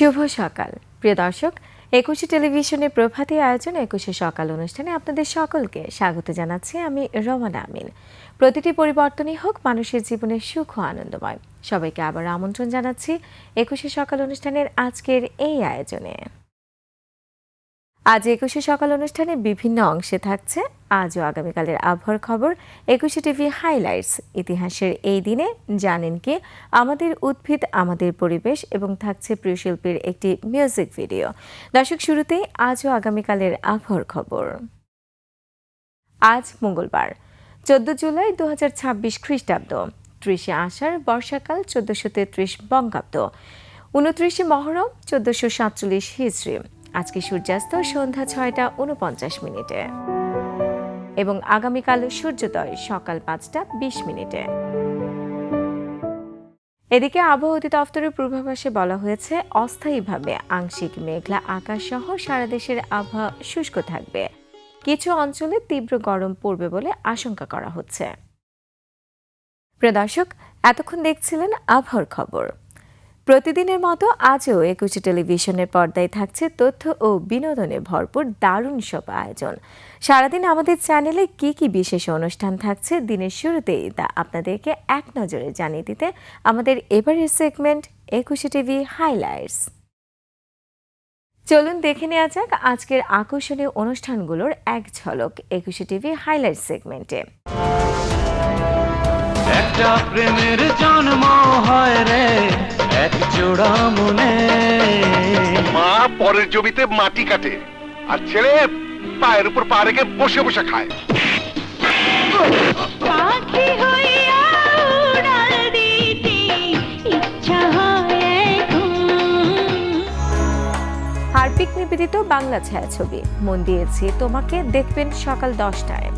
শুভ সকাল প্রিয় দর্শক, একুশে টেলিভিশনের প্রভাতী আয়োজন একুশে সকাল অনুষ্ঠানে আপনাদের সকলকে স্বাগত জানাচ্ছি আমি রমানা আমিন। প্রতিটি পরিবর্তনই হোক মানুষের জীবনের সুখ ও আনন্দময়। সবাইকে আবার আমন্ত্রণ জানাচ্ছি একুশে সকাল অনুষ্ঠানের আজকের এই আয়োজনে। আজ একুশে সকাল অনুষ্ঠানে বিভিন্ন অংশে থাকছে আজ ও আগামীকালের আবহাওয়ার খবর, একুশে টিভি হাইলাইটস, ইতিহাসের এই দিনে জানেন কি, আমাদের উদ্ভিদ আমাদের পরিবেশ এবং থাকছে প্রিয় শিল্পীর একটি মিউজিক ভিডিও। দর্শক, শুরুতেই আজ ও আগামীকালের আবহাওয়ার খবর। আজ মঙ্গলবার 14 জুলাই 2026 খ্রিস্টাব্দ, 30 আষাঢ় বর্ষাকাল 1433 বঙ্গাব্দ, 29 মহরম 1447 হিজরি। আজকে সূর্যাস্ত সন্ধ্যা 6টা 49 মিনিটে এবং আগামীকাল সূর্যোদয় সকাল 5টা 20 মিনিটে। এদিকে আবহাওয়া অধিদপ্তরের পূর্বাভাসে বলা হয়েছে, অস্থায়ীভাবে আংশিক মেঘলা আকাশ সহ সারা দেশের আবহাওয়া শুষ্ক থাকবে। কিছু অঞ্চলে তীব্র গরম পড়বে বলে আশঙ্কা করা হচ্ছে। প্রিয় দর্শক, এতক্ষণ দেখছিলেন আবহাওয়ার খবর। প্রতিদিনের মতো আজও একুশে টেলিভিশনের পর্দায় থাকছে তথ্য ও বিনোদনে ভরপুর দারুণ সব আয়োজন। সারাদিন আমাদের চ্যানেলে কি কি বিশেষ অনুষ্ঠান থাকছে দিনের শুরুতেই তা আপনাদেরকে এক নজরে জানিয়ে দিতে আমাদের এবারের সেগমেন্ট একুশে টিভি হাইলাইটস। চলুন দেখে নেওয়া যাক আজকের আকর্ষণীয় অনুষ্ঠানগুলোর এক ঝলক একুশে টিভি হাইলাইটস সেগমেন্টে। একটা প্রেমের জন্ম হয় রে এক জোড়া মনে। মা পরের জমিতে মাটি কাটে আর ছেলে পায়ের উপর পা রেখে বসে বসে খায়। হারপিক নিবেদিত বাংলা ছায়াছবি মন দিয়েছি তোমাকে, দেখবেন সকাল 10টায়।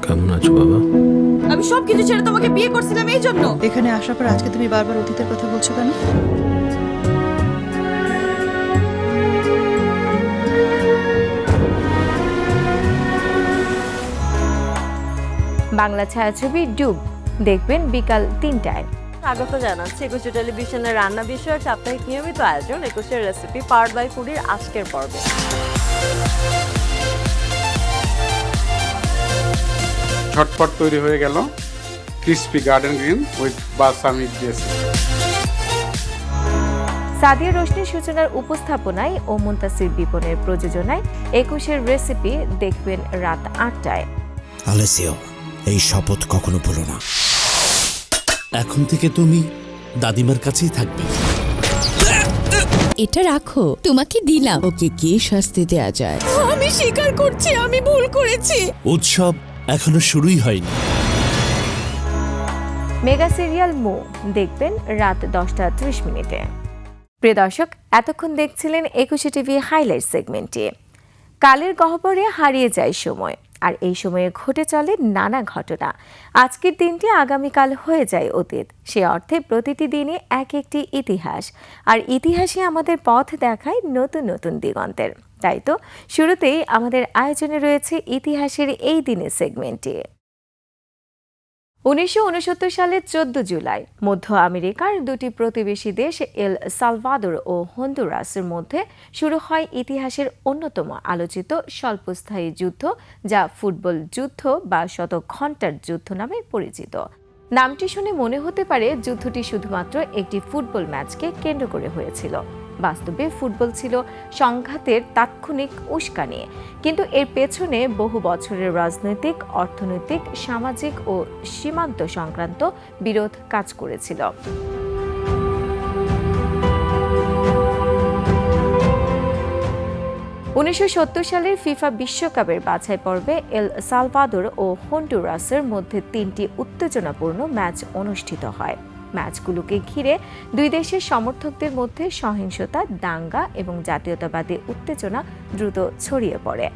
কেমন আছো বাবা? আমি সবকিছু ছেড়ে তোমাকে বিয়ে করছিলাম এই জন্য। এখানে আসার পর আজকে তুমি বারবার অতীতের কথা বলছো কেন? বাংলা ছায়াছবি ডুব, দেখবেন বিকাল 3টায়। স্বাগত জানাচ্ছি একুশে টেলিভিশনের রান্না বিষয়ক সাপ্তাহিক নিয়মিত আয়োজন একুশের রেসিপি পাওয়ার্ড বাই ফুডির আজকের পর্বে। ঝটপট তৈরি হয়ে গেল crispy garden green with balsamic dressing. Sadia রোশনির সূচনার উপস্থাপনায় ও মুনতাসির বিপনের প্রযোজনায় একুশের রেসিপি, দেখবেন রাত 8টায়। আলেসিও, এই শপথ কখনো ভুলো না। এখন থেকে তুমি দাদিমার কাছেই থাকবে। এটা রাখো, তোমাকে দিলাম। ওকে কি শাস্তি দেয়া যায়? আমি স্বীকার করছি, আমি ভুল করেছি। উৎসব এখনো শুরুই হয়নি। মেগা সিরিয়াল মো, দেখবেন রাত 10টা 30 মিনিটে। প্রিয় দর্শক, এতক্ষণ দেখছিলেন একুশে টিভি হাইলাইট সেগমেন্টে। কালের গহ্বরে হারিয়ে যায় সময়, আর এই সময়ে ঘটে চলে নানা ঘটনা। আজকের দিনটি আগামীকাল হয়ে যায় অতীত। সে অর্থে প্রতিটি দিনে এক একটি ইতিহাস, আর ইতিহাসই আমাদের পথ দেখায় নতুন নতুন দিগন্তের। তাই তো শুরুতেই আমাদের আয়োজনে রয়েছে ইতিহাসের এই দিনের সেগমেন্টে। 1969 সালের 14 জুলাই মধ্য আমেরিকার দুটি প্রতিবেশী দেশ এল সালভাদোর ও হন্ডুরাসের মধ্যে শুরু হয় ইতিহাসের অন্যতম আলোচিত স্বল্পস্থায়ী যুদ্ধ, যা ফুটবল যুদ্ধ বা শত ঘণ্টার যুদ্ধ নামে পরিচিত। নামটি শুনে মনে হতে পারে যুদ্ধটি শুধুমাত্র একটি ফুটবল ম্যাচকে কেন্দ্র করে হয়েছিল। বাস্তবে ফুটবল ছিল সংঘাতের তাৎক্ষণিক উস্কানি, কিন্তু এর পেছনে বহু বছরের রাজনৈতিক, অর্থনৈতিক, সামাজিক ও সীমান্ত সংক্রান্ত বিরোধ কাজ করেছিল। 1970 সালের ফিফা বিশ্বকাপের বাছাই পর্বে এল সালভাদোর ও হন্ডুরাসের মধ্যে 3টি উত্তেজনাপূর্ণ ম্যাচ অনুষ্ঠিত হয়। ম্যাচগুলোকে ঘিরে দুই দেশের সমর্থকদের মধ্যে সহিংসতা, দাঙ্গা এবং জাতীয়তাবাদী উত্তেজনা দ্রুত ছড়িয়ে পড়ে।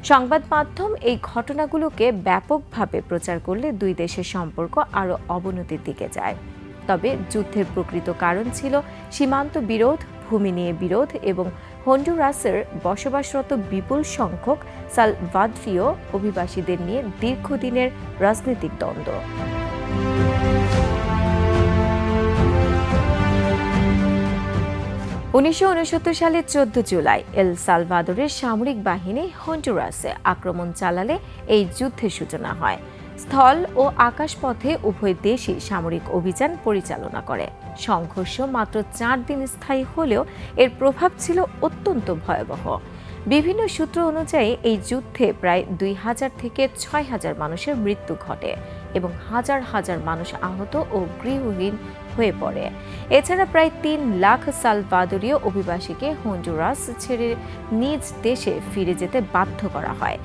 সংবাদ মাধ্যম এই ঘটনাগুলোকে ব্যাপকভাবে প্রচার করলে দুই দেশের সম্পর্ক আরও অবনতির দিকে যায়। তবে যুদ্ধের প্রকৃত কারণ ছিল সীমান্ত বিরোধ, ভূমি নিয়ে বিরোধ এবং হন্ডুরাসের বসবাসরত বিপুল সংখ্যক সালভাদোরীয় অভিবাসীদের নিয়ে দীর্ঘদিনের রাজনৈতিক দ্বন্দ্ব। 1969 সালের 14 জুলাই এল সালভাদোরের সামরিক বাহিনী হন্ডুরাসে আক্রমণ চালালে এই যুদ্ধের সূচনা হয়। স্থল ও আকাশপথে উভয় দেশই সামরিক অভিযান পরিচালনা করে। সংঘর্ষ মাত্র 4 দিন স্থায়ী হলেও এর প্রভাব ছিল অত্যন্ত ভয়াবহ। বিভিন্ন সূত্র অনুযায়ী এই যুদ্ধে প্রায় 2000 থেকে 6000 মানুষের মৃত্যু ঘটে এবং হাজার হাজার মানুষ আহত ও গৃহহীন হয়ে পড়ে। এছাড়া প্রায় 3 লাখ সালভাদোরীয় অভিবাসীকে হন্ডুরাস ছেড়ে নিজ দেশে ফিরে যেতে বাধ্য করা হয়,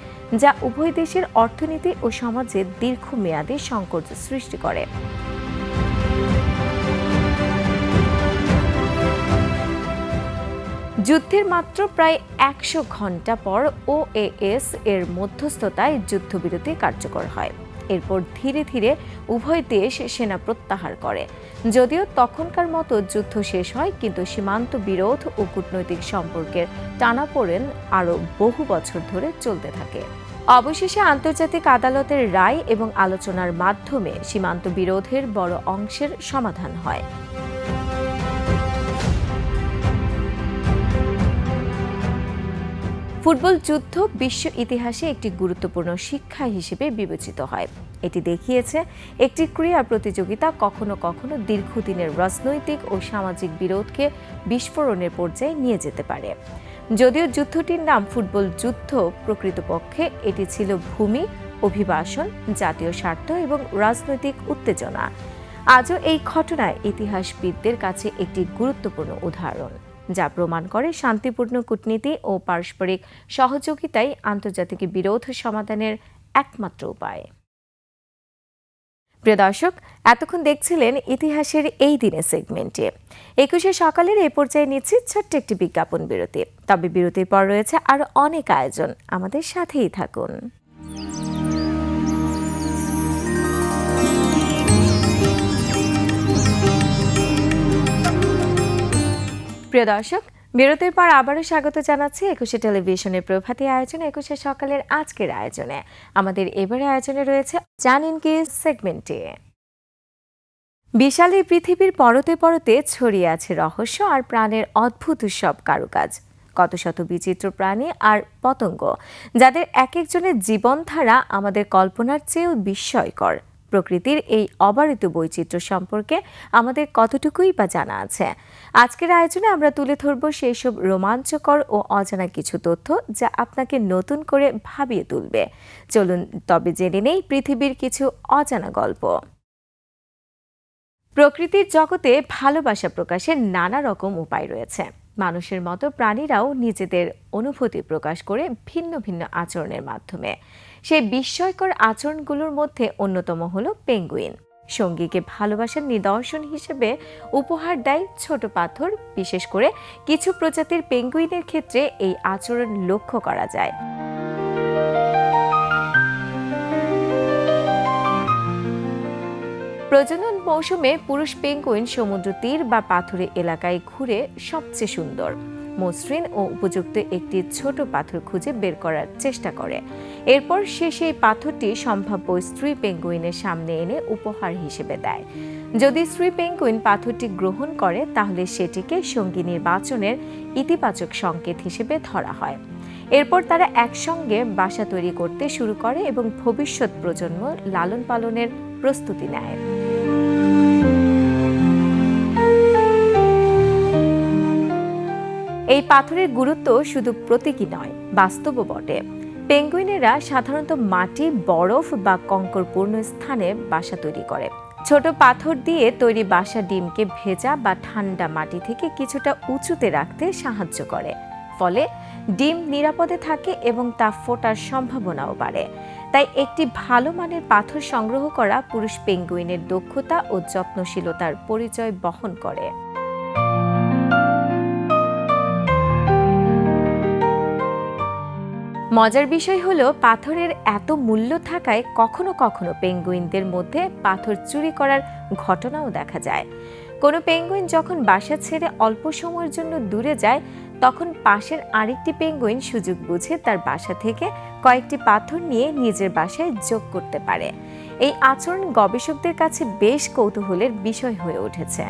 যা উভয় দেশের অর্থনীতি ও সমাজে দীর্ঘমেয়াদী সংকট সৃষ্টি করে। যুদ্ধের মাত্র প্রায় 100 ঘণ্টা পর ওএএস এর মধ্যস্থতায় যুদ্ধবিরতি কার্যকর হয়। এরপর ধীরে ধীরে উভয় দেশ সেনা প্রত্যাহার করে। যদিও তখনকার মতো যুদ্ধ শেষ হয়, কিন্তু সীমান্ত বিরোধ ও কূটনৈতিক সম্পর্কের টানাপোড়েন আরও বহু বছর ধরে চলতে থাকে। অবশেষে আন্তর্জাতিক আদালতের রায় এবং আলোচনার মাধ্যমে সীমান্ত বিরোধের বড় অংশের সমাধান হয়। ফুটবল যুদ্ধ বিশ্ব ইতিহাসে একটি গুরুত্বপূর্ণ শিক্ষা হিসেবে বিবেচিত হয়। এটি দেখিয়েছে একটি ক্রীড়া প্রতিযোগিতা কখনো কখনো দীর্ঘদিনের রাজনৈতিক ও সামাজিক বিরোধকে বিস্ফোরণের পর্যায়ে নিয়ে যেতে পারে। যদিও যুদ্ধটির নাম ফুটবল যুদ্ধ, প্রকৃতপক্ষে এটি ছিল ভূমি, অভিবাসন, জাতীয় স্বার্থ এবং রাজনৈতিক উত্তেজনা। আজও এই ঘটনা ইতিহাসবিদদের কাছে একটি গুরুত্বপূর্ণ উদাহরণ, যা প্রমাণ করে শান্তিপূর্ণ কূটনীতি ও পারস্পরিক সহযোগিতাই আন্তর্জাতিক বিরোধ সমাধানের একমাত্র উপায়। প্রিয় দর্শক, এতক্ষণ দেখছিলেন ইতিহাসের এই দিনের সেগমেন্টে। 21শে সকালের এই পর্যায়ে নিচ্ছি ছোট্ট একটি বিজ্ঞাপন বিরতি। তবে বিরতির পর রয়েছে আরও অনেক আয়োজন, আমাদের সাথেই থাকুন। প্রিয় দর্শক, বিরতির পর আবারও স্বাগত জানাচ্ছি 21শে টেলিভিশনের প্রভাতী আয়োজনে 21শে সকালের আজকের আয়োজনে। আমাদের এবারে আয়োজনে রয়েছে জানেন কি সেগমেন্টে। বিশাল এই পৃথিবীর পরতে পরতে ছড়িয়ে আছে রহস্য আর প্রাণের অদ্ভুত সব কারুকাজ। কত শত বিচিত্র প্রাণী আর পতঙ্গ, যাদের এক একজনের জীবনধারা আমাদের কল্পনার চেয়েও বিস্ময়কর। প্রকৃতির এই অবারিত বৈচিত্র্য সম্পর্কে আমাদের কতটুকুই বা জানা আছে? আজকের আয়োজনে আমরা তুলে ধরব সেই সব রোমাঞ্চকর ও অজানা কিছু তথ্য, যা আপনাকে নতুন করে ভাবিয়ে তুলবে। চলুন তবে জেনে নেই পৃথিবীর কিছু অজানা গল্প। প্রকৃতির জগতে ভালোবাসা প্রকাশের নানা রকম উপায় রয়েছে। মানুষের মতো প্রাণীরাও নিজেদের অনুভূতি প্রকাশ করে ভিন্ন ভিন্ন আচরণের মাধ্যমে। সেই বিস্ময়কর আচরণগুলোর মধ্যে অন্যতম হলো পেঙ্গুইন। সঙ্গীকে ভালোবাসার নিদর্শন হিসেবে উপহার দেয় ছোট পাথর। বিশেষ করে কিছু প্রজাতির পেঙ্গুইনের ক্ষেত্রে এই আচরণ লক্ষ্য করা যায়। প্রজনন মৌসুমে পুরুষ পেঙ্গুইন সমুদ্র তীর বা পাথুরে এলাকায় ঘুরে সবচেয়ে সুন্দর, মসৃণ ও উপযুক্ত একটি ছোট পাথর খুঁজে বের করার চেষ্টা করে। এরপর সে সেই পাথরটি সম্ভাব্য স্ত্রী পেঙ্গুইনের সামনে এনে উপহার হিসেবে দেয়। যদি স্ত্রী পেঙ্গুইন পাথরটি গ্রহণ করে, তাহলে সেটিকে সঙ্গী নির্বাচনের ইতিবাচক সংকেত হিসেবে ধরা হয়। এরপর তারা একসঙ্গে বাসা তৈরি করতে শুরু করে এবং ভবিষ্যৎ প্রজন্ম লালন পালনের প্রস্তুতি নেয়। এই পাথরের গুরুত্ব শুধু প্রতীকী নয়, বাস্তবও বটে। পেঙ্গুইনেরা সাধারণত মাটি, বরফ বা কঙ্করপূর্ণ স্থানে বাসা তৈরি করে। ছোট পাথর দিয়ে তৈরি বাসা ডিমকে ভেজা বা ঠান্ডা মাটি থেকে কিছুটা উঁচুতে রাখতে সাহায্য করে। ফলে ডিম নিরাপদে থাকে এবং তা ফোটার সম্ভাবনাও বাড়ে। তাই একটি ভালো মানের পাথর সংগ্রহ করা পুরুষ পেঙ্গুইনের দক্ষতা ও যত্নশীলতার পরিচয় বহন করে। মজার বিষয় হলো, পাথরের এত মূল্য থাকায় কখনো কখনো পেঙ্গুইনদের মধ্যে পাথর চুরি করার ঘটনাও দেখা যায়। কোনো পেঙ্গুইন যখন বাসা ছেড়ে অল্প সময়ের জন্য দূরে যায়, তখন পাশের আরেকটি পেঙ্গুইন সুযোগ বুঝে তার বাসা থেকে কয়েকটি পাথর নিয়ে নিজের বাসায় যোগ করতে পারে। এই আচরণ গবেষকদের কাছে বেশ কৌতূহলের বিষয় হয়ে উঠেছে।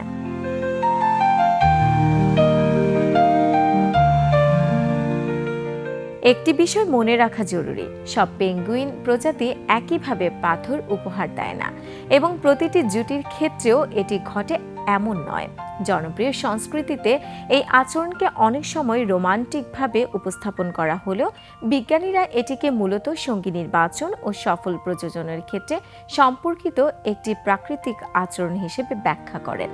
একটি বিষয় মনে রাখা জরুরি, সব পেঙ্গুইন প্রজাতি একইভাবে পাথর উপহার দেয় না এবং প্রতিটি জুটির ক্ষেত্রেও এটি ঘটে এমন নয়। জনপ্রিয় সংস্কৃতিতে এই আচরণকে অনেক সময় রোমান্টিকভাবে উপস্থাপন করা হলেও বিজ্ঞানীরা এটিকে মূলত সঙ্গী নির্বাচন ও সফল প্রযোজনের ক্ষেত্রে সম্পর্কিত একটি প্রাকৃতিক আচরণ হিসেবে ব্যাখ্যা করেন।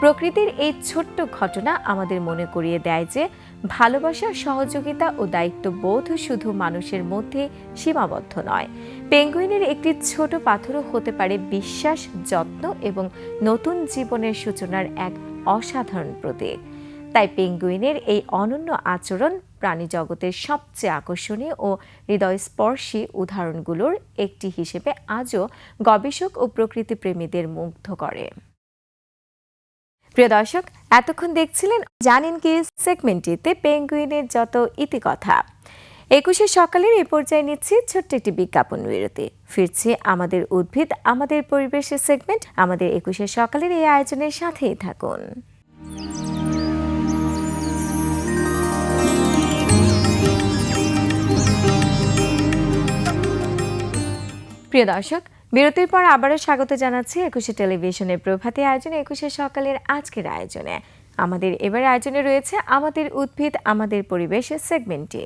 প্রকৃতির এই ছোট্ট ঘটনা আমাদের মনে করিয়ে দেয় যে ভালোবাসা, সহযোগিতা ও দায়িত্ববোধ শুধু মানুষের মধ্যে সীমাবদ্ধ নয়। পেঙ্গুইনের একটি ছোট পাথরও হতে পারে বিশ্বাস, যত্ন এবং নতুন জীবনের সূচনার এক অসাধারণ প্রতীক। তাই পেঙ্গুইনের এই অনন্য আচরণ প্রাণী জগতের সবচেয়ে আকর্ষণীয় ও হৃদয়স্পর্শী উদাহরণগুলোর একটি হিসেবে আজও গবেষক ও প্রকৃতিপ্রেমীদের মুগ্ধ করে। প্রিয় দর্শক, এতক্ষণ দেখছিলেন জানেন কি সেগমেন্টটিতে পেঙ্গুইনের যত ইতিকথা। 21শে সকালের এই পর্যায়ে নিচ্ছি ছোট্ট একটি বিজ্ঞাপন বিরতি। ফিরছি আমাদের উদ্ভিদ আমাদের পরিবেশের সেগমেন্ট। আমাদের 21শে সকালের এই আয়োজনের সাথেই থাকুন। প্রিয় দর্শক, বিরতির পর আবারও স্বাগত জানাচ্ছি 21শে টেলিভিশনের প্রভাতী আয়োজনে 21শে সকালের আজকের আয়োজনে। আমাদের এবার আয়োজনে রয়েছে আমাদের উদ্ভিদ আমাদের পরিবেশের সেগমেন্টে।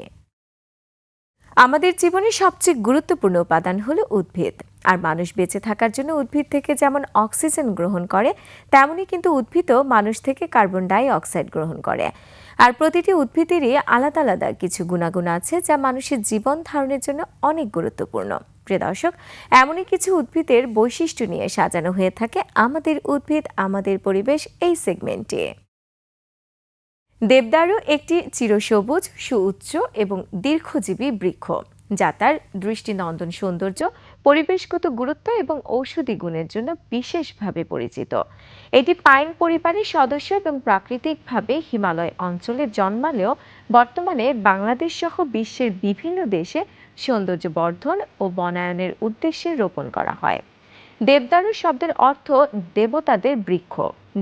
আমাদের জীবনের সবচেয়ে গুরুত্বপূর্ণ উপাদান হলো উদ্ভিদ। আর মানুষ বেঁচে থাকার জন্য উদ্ভিদ থেকে যেমন অক্সিজেন গ্রহণ করে, তেমনি কিন্তু উদ্ভিদও মানুষ থেকে কার্বন ডাই অক্সাইড গ্রহণ করে। আর প্রতিটি উদ্ভিদেরই আলাদা আলাদা কিছু গুণাগুণ আছে যা মানুষের জীবন ধারণের জন্য অনেক গুরুত্বপূর্ণ। প্রিয় দর্শক, এমনই কিছু উদ্ভিদের বৈশিষ্ট্য নিয়ে সাজানো হয়ে থাকে আমাদের উদ্ভিদ আমাদের পরিবেশ এই সেগমেন্টে। দেবদারু একটি চিরসবুজ, সুউচ্চ এবং দীর্ঘজীবী বৃক্ষ, যা তার দৃষ্টিনন্দন সৌন্দর্য, পরিবেশগত গুরুত্ব এবং ঔষধি গুণের জন্য বিশেষভাবে পরিচিত। এটি পাইন পরিবারের সদস্য এবং প্রাকৃতিকভাবে হিমালয় অঞ্চলে জন্মালেও বর্তমানে বাংলাদেশ সহ বিশ্বের বিভিন্ন দেশে সৌন্দর্য বর্ধন ও বনায়নের উদ্দেশ্যে রোপণ করা হয়। দেবদারু শব্দের অর্থ দেবতাদের বৃক্ষ,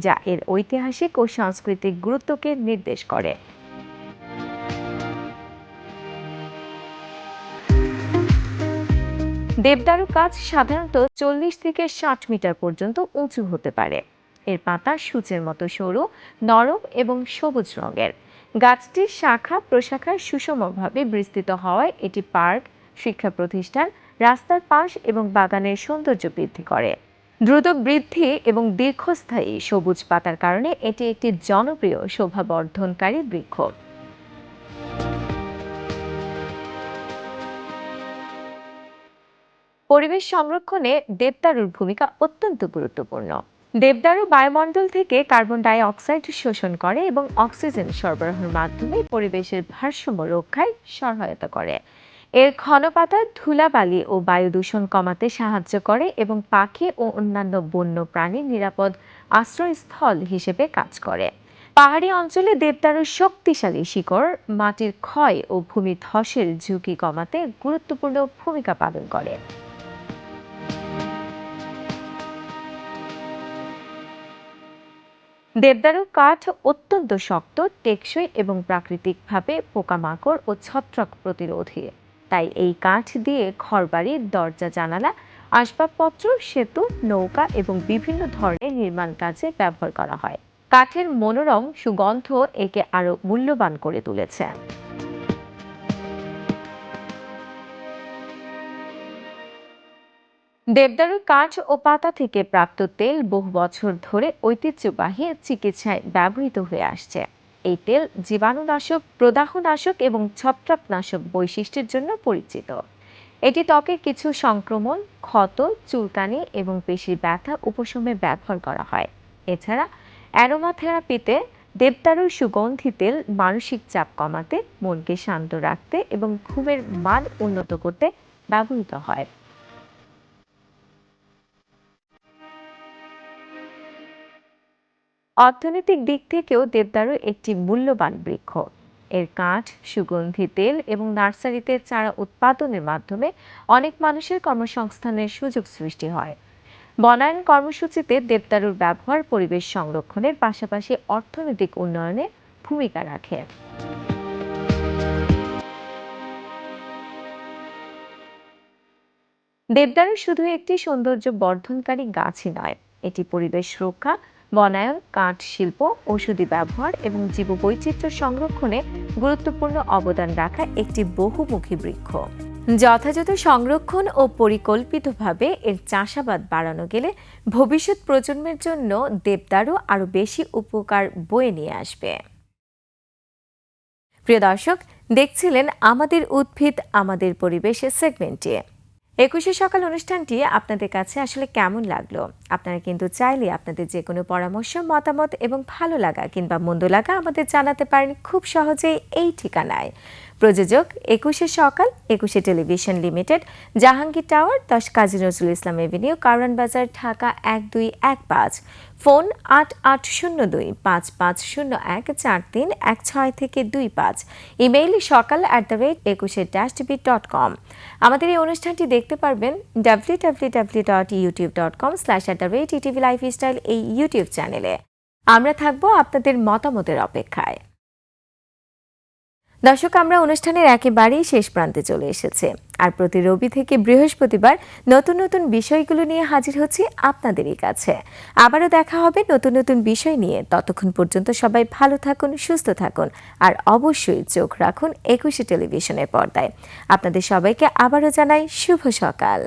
যা এর ঐতিহাসিক ও সাংস্কৃতিক গুরুত্বকে নির্দেশ করে। দেবদারু গাছ সাধারণত 40 থেকে 60 মিটার পর্যন্ত উঁচু হতে পারে। এর পাতা সূচের মতো সরু, নরম এবং সবুজ রঙের। গাছটির শাখা প্রশাখায় সুষমভাবে বিস্তৃত হওয়ায় এটি পার্ক, শিক্ষা প্রতিষ্ঠান, রাস্তার পাশ এবং বাগানের সৌন্দর্য বৃদ্ধি করে। দ্রুত বৃদ্ধি এবং দীর্ঘস্থায়ী সবুজ পাতার কারণে এটি একটি জনপ্রিয় শোভাবর্ধনকারী বৃক্ষ। পরিবেশ সংরক্ষণে দেবদারুর ভূমিকা অত্যন্ত গুরুত্বপূর্ণ। দেবদারু বায়ুমণ্ডল থেকে কার্বন ডাই অক্সাইড শোষণ করে এবং অক্সিজেন সরবরাহের মাধ্যমে পরিবেশের ভারসাম্য রক্ষায় সহায়তা করে। এর ঘন পাতা ধুলাবালি ও বায়ু দূষণ কমাতে সাহায্য করে এবং পাখি ও অন্যান্য বন্য প্রাণীর নিরাপদ আশ্রয়স্থল হিসেবে কাজ করে। পাহাড়ি অঞ্চলে দেবদারুর শক্তিশালী শিকড় মাটির ক্ষয় ও ভূমি ধসের ঝুঁকি কমাতে গুরুত্বপূর্ণ ভূমিকা পালন করে। দেবদারু কাঠ অত্যন্ত শক্ত, টেকসই এবং প্রাকৃতিকভাবে পোকামাকড় ও ছত্রাক প্রতিরোধী। তাই এই কাঠ দিয়ে ঘরবাড়ি, দরজা, জানালা, আসবাবপত্র, সেতু, নৌকা এবং বিভিন্ন ধরনের নির্মাণ কাজে ব্যবহার করা হয়। কাঠের মনোরম সুগন্ধ একে আরো মূল্যবান করে তুলেছে। দেবদারু কাঠ ও পাতা থেকে প্রাপ্ত তেল বহু বছর ধরে ঐতিহ্যবাহী চিকিৎসায় ব্যবহৃত হয়ে আসছে। এই তেল জীবাণুনাশক, প্রদাহনাশক এবং ছত্রাকনাশক বৈশিষ্ট্যের জন্য পরিচিত। এটি ত্বকের কিছু সংক্রমণ, ক্ষত, চুলকানি এবং পেশির ব্যথা উপশমে ব্যবহার করা হয়। এছাড়া অ্যারোমা থেরাপিতে দেবদারুর সুগন্ধি তেল মানসিক চাপ কমাতে, মনকে শান্ত রাখতে এবং ঘুমের মান উন্নত করতে ব্যবহৃত হয়। অর্থনৈতিক দিক থেকেও দেবদারু একটি মূল্যবান বৃক্ষ। এর কাঠ, সুগন্ধি তেল এবং নার্সারিতে চারা উৎপাদনের মাধ্যমে অনেক মানুষের কর্মসংস্থানের সুযোগ সৃষ্টি হয়। বনায়ন কর্মসূচিতে দেবদারুর ব্যবহার পরিবেশ সংরক্ষণের পাশাপাশি অর্থনৈতিক উন্নয়নে ভূমিকা রাখে। দেবদারু শুধু একটি সৌন্দর্য বর্ধনকারী গাছই নয়, এটি পরিবেশ রক্ষা, বনায়ন, কাঠ শিল্প, ঔষধি ব্যবহার এবং জীববৈচিত্র্য সংরক্ষণে গুরুত্বপূর্ণ অবদান রাখা একটি বহুমুখী বৃক্ষ। যথাযথ সংরক্ষণ ও পরিকল্পিতভাবে এর চাষাবাদ বাড়ানো গেলে ভবিষ্যৎ প্রজন্মের জন্য দেবদারু আরও বেশি উপকার বয়ে নিয়ে আসবে। প্রিয় দর্শক, দেখছিলেন আমাদের উদ্ভিদ আমাদের পরিবেশের সেগমেন্টে। 21শে সকাল অনুষ্ঠানটি আপনাদের কাছে আসলে কেমন লাগলো? আপনারা কিন্তু চাইলে আপনাদের যে কোনো পরামর্শ, মতামত এবং ভালো লাগা কিংবা মন্দ লাগা আমাদের জানাতে পারেন খুব সহজেই এই ঠিকানায়। প্রযোজক 21শে সকাল, 21শে television limited, Jahangir tower, 10 Kazi Nazrul Islam Avenue, Karwan বাজার, ঢাকা 1215। Phone 880255014316 email সকাল@21.tv.com। আমাদের এই অনুষ্ঠানটি দেখতে পারবেন www.youtube.com/@etvlifestyle এই ইউটিউব চ্যানেলে। আমরা থাকবো আপনাদের মতামতের অপেক্ষায়। দর্শক, আমরা অনুষ্ঠানের একেবারেই শেষ প্রান্তে চলে এসেছে, আর প্রতি রবি থেকে বৃহস্পতিবার নতুন নতুন বিষয়গুলো নিয়ে হাজির হচ্ছি আপনাদেরই কাছে। আবারও দেখা হবে নতুন নতুন বিষয় নিয়ে। ততক্ষণ পর্যন্ত সবাই ভালো থাকুন, সুস্থ থাকুন, আর অবশ্যই চোখ রাখুন 21শে টেলিভিশনের পর্দায়। আপনাদের সবাইকে আবারও জানাই শুভ সকাল।